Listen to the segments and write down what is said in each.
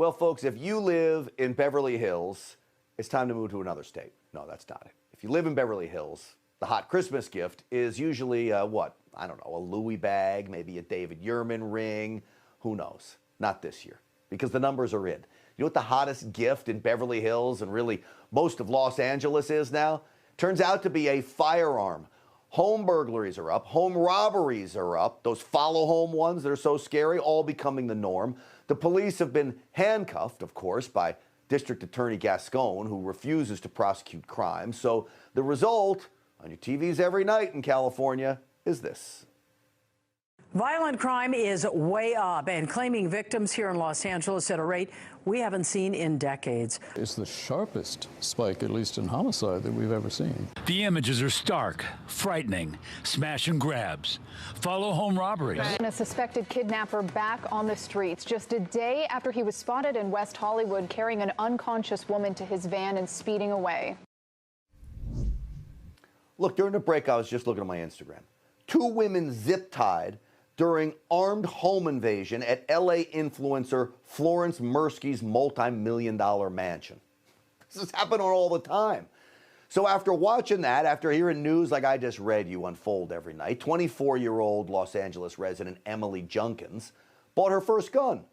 Well, folks, if you live in Beverly Hills, it's time to move to another state. No, that's not it. If you live in Beverly Hills, the hot Christmas gift is usually what? I don't know, a Louis bag, maybe a David Yurman ring. Who knows? Not this year, because the numbers are in. You know what the hottest gift in Beverly Hills and really most of Los Angeles is now? Turns out to be a firearm. Home burglaries are up. Home robberies are up. Those follow home ones that are so scary, all becoming the norm. The police have been handcuffed, of course, by District Attorney Gascon, who refuses to prosecute crime. So the result on your TVs every night in California is this. Violent crime is way up and claiming victims here in Los Angeles at a rate we haven't seen in decades. It's the sharpest spike, at least in homicide, that we've ever seen. The images are stark, frightening, smash and grabs, follow home robberies. And a suspected kidnapper back on the streets just a day after he was spotted in West Hollywood carrying an unconscious woman to his van and speeding away. Look, during the break, I was just looking at my Instagram. 2 women zip-tied during armed home invasion at LA influencer Florence Mirsky's multi-million-dollar mansion. This is happening all the time. So after watching that, after hearing news like I just read you unfold every night, 24-year-old Los Angeles resident Emily Junkins bought her first gun.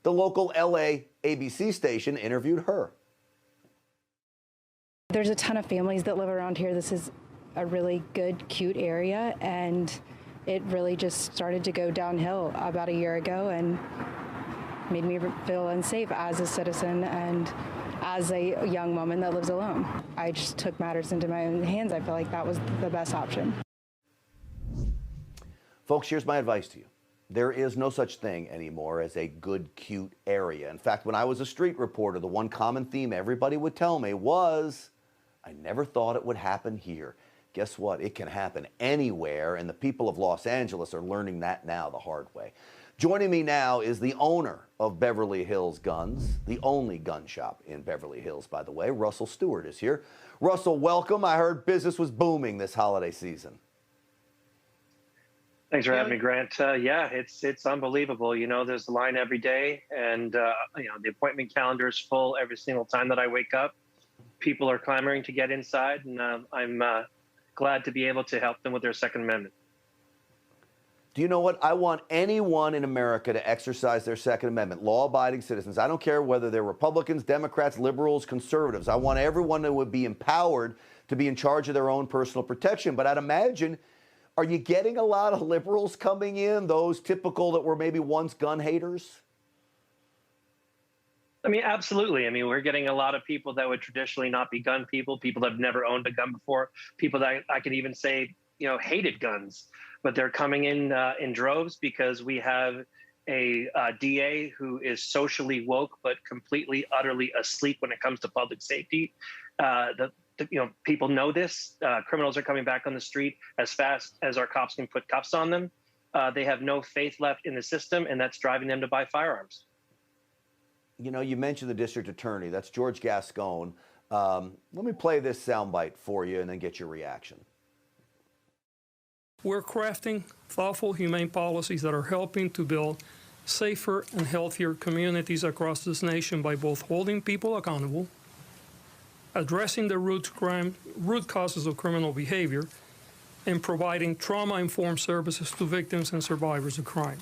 The local LA ABC station interviewed her. There's a ton of families that live around here. This is a really good, cute area, and it really just started to go downhill about a year ago and made me feel unsafe as a citizen and as a young woman that lives alone. I just took matters into my own hands. I feel like that was the best option. Folks, here's my advice to you. There is no such thing anymore as a good, cute area. In fact, when I was a street reporter, the one common theme everybody would tell me was, I never thought it would happen here. Guess what? It can happen anywhere, and the people of Los Angeles are learning that now the hard way. Joining me now is the owner of Beverly Hills Guns, the only gun shop in Beverly Hills, by the way. Russell Stewart is here. Russell, welcome. I heard business was booming this holiday season. Thanks for having me, Grant. Yeah, it's unbelievable. You know, there's a line every day, and you know, the appointment calendar is full every single time that I wake up. People are clamoring to get inside, and I'm glad to be able to help them with their Second Amendment. Do you know what? I want anyone in America to exercise their Second Amendment, law-abiding citizens. I don't care whether they're Republicans, Democrats, liberals, conservatives. I want everyone that would be empowered to be in charge of their own personal protection. But I'd imagine, are you getting a lot of liberals coming in, those typical that were maybe once gun haters? I mean, absolutely. I mean, we're getting a lot of people that would traditionally not be gun people that have never owned a gun before, people that I could even say, you know, hated guns. But they're coming in droves because we have a DA who is socially woke but completely, utterly asleep when it comes to public safety. You know, people know this. Criminals are coming back on the street as fast as our cops can put cuffs on them. They have no faith left in the system, and that's driving them to buy firearms. You know, you mentioned the district attorney. That's George Gascon. Let me play this soundbite for you and then get your reaction. We're crafting thoughtful, humane policies that are helping to build safer and healthier communities across this nation by both holding people accountable, addressing the root causes of criminal behavior, and providing trauma-informed services to victims and survivors of crime.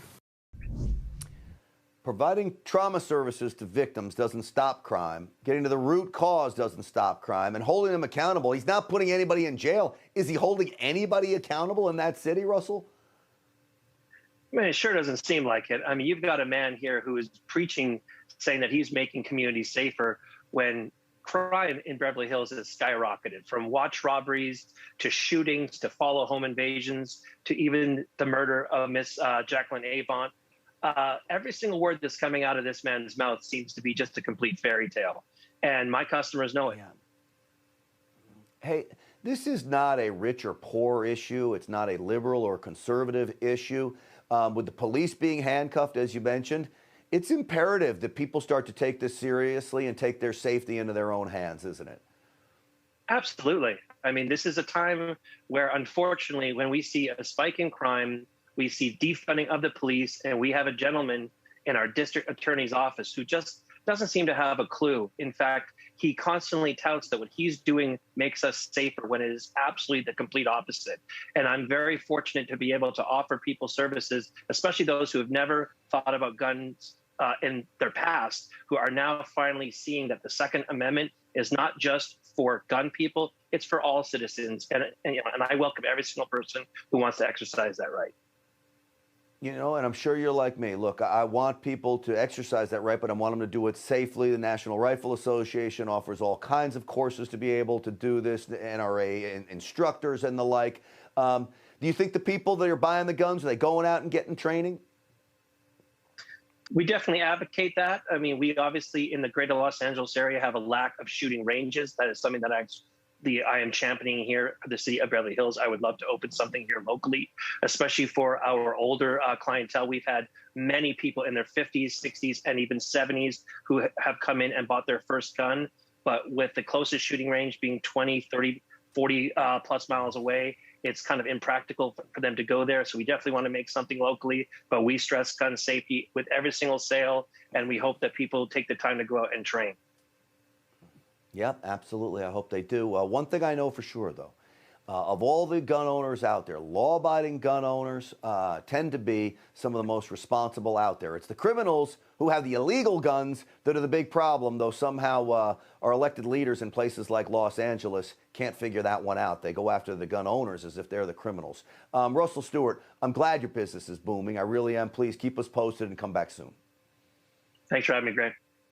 Providing trauma services to victims doesn't stop crime. Getting to the root cause doesn't stop crime. And holding them accountable, he's not putting anybody in jail. Is he holding anybody accountable in that city, Russell? I mean, it sure doesn't seem like it. I mean, you've got a man here who is preaching, saying that he's making communities safer when crime in Beverly Hills has skyrocketed, from watch robberies to shootings to follow home invasions to even the murder of Miss Jacqueline Avant. Every single word that's coming out of this man's mouth seems to be just a complete fairy tale. And my customers know it. Yeah. Hey, this is not a rich or poor issue. It's not a liberal or conservative issue. With the police being handcuffed, as you mentioned, it's imperative that people start to take this seriously and take their safety into their own hands, isn't it? Absolutely. I mean, this is a time where, unfortunately, when we see a spike in crime, we see defunding of the police, and we have a gentleman in our district attorney's office who just doesn't seem to have a clue. In fact, he constantly touts that what he's doing makes us safer when it is absolutely the complete opposite. And I'm very fortunate to be able to offer people services, especially those who have never thought about guns in their past, who are now finally seeing that the Second Amendment is not just for gun people, it's for all citizens. And I welcome every single person who wants to exercise that right. You know, and I'm sure you're like me. Look, I want people to exercise that right, but I want them to do it safely. The National Rifle Association offers all kinds of courses to be able to do this, the NRA instructors and the like. Do you think the people that are buying the guns, are they going out and getting training? We definitely advocate that. I mean, we obviously in the greater Los Angeles area have a lack of shooting ranges. That is something that I am championing here for the city of Beverly Hills. I would love to open something here locally, especially for our older clientele. We've had many people in their 50s, 60s, and even 70s who have come in and bought their first gun. But with the closest shooting range being 20, 30, 40 plus miles away, it's kind of impractical for them to go there. So we definitely want to make something locally, but we stress gun safety with every single sale. And we hope that people take the time to go out and train. Yep, absolutely. I hope they do. One thing I know for sure, though, of all the gun owners out there, law-abiding gun owners tend to be some of the most responsible out there. It's the criminals who have the illegal guns that are the big problem, though somehow our elected leaders in places like Los Angeles can't figure that one out. They go after the gun owners as if they're the criminals. Russell Stewart, I'm glad your business is booming. I really am. Please keep us posted and come back soon. Thanks for having me, Grant.